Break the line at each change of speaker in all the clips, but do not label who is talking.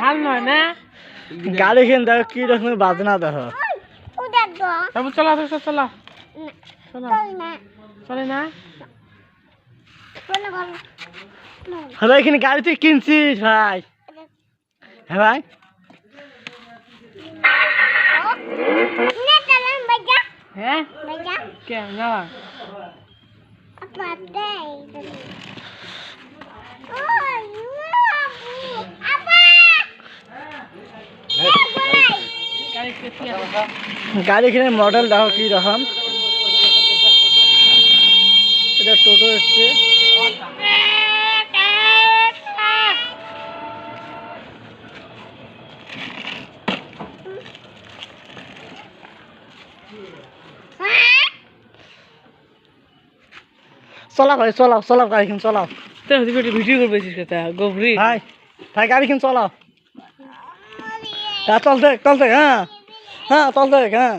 ভাল নয় না
গাড়ি খেন দেখো কি রকম বাজনা দেখো
বাবু চলো চলো চলো চলো চলে না
হ্যালো এখানে গাড়ি তুই কিনছিস ভাই হ্যাঁ ভাই
হ্যাঁ কে না
গাড়ি কিনে মডেল দেখো কি রকম এটা টোটো এসছে চলাও ভাই চলাও চলাও গাড়ি কিনে চলাও
তো ভিডিও করবেছিস কথা গোবরি
ভাই ভাই গাড়ি কিনে চলাও হ্যাঁ চল দেখ হ্যাঁ হ্যাঁ চল দেখ হ্যাঁ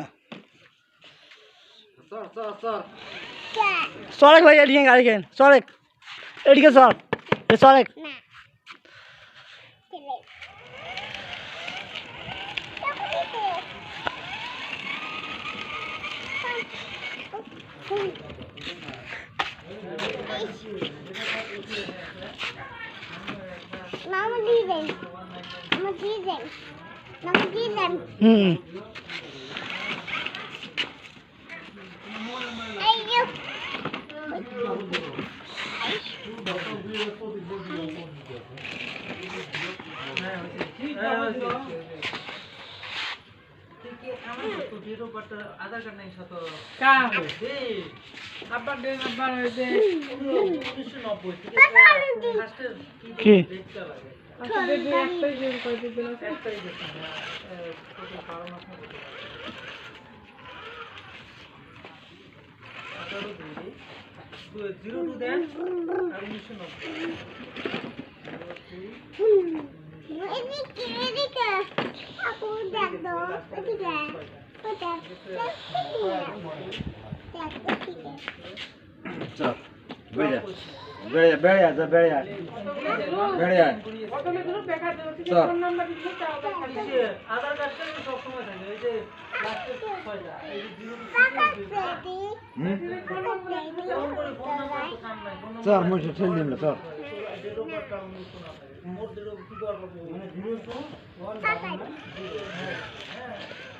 চলেক ভাই এদিকে গাড়ি কেন চলেক এদিকে চল চলেক হুম
আধার কার্ড নাই শত কার আব্বার দেন আব্বার হইছে 1990 ঠিক আছে ফার্স্টে
কি
দেখতে লাগে আচ্ছা দেখি একটাই যে কই দিন একটাই দেখতে কত কারণ আছে আঠারো দুই 02 দেন আর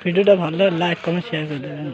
ভিডিওটা ভালো লাইক কমেন্ট শেয়ার করে দেবেন।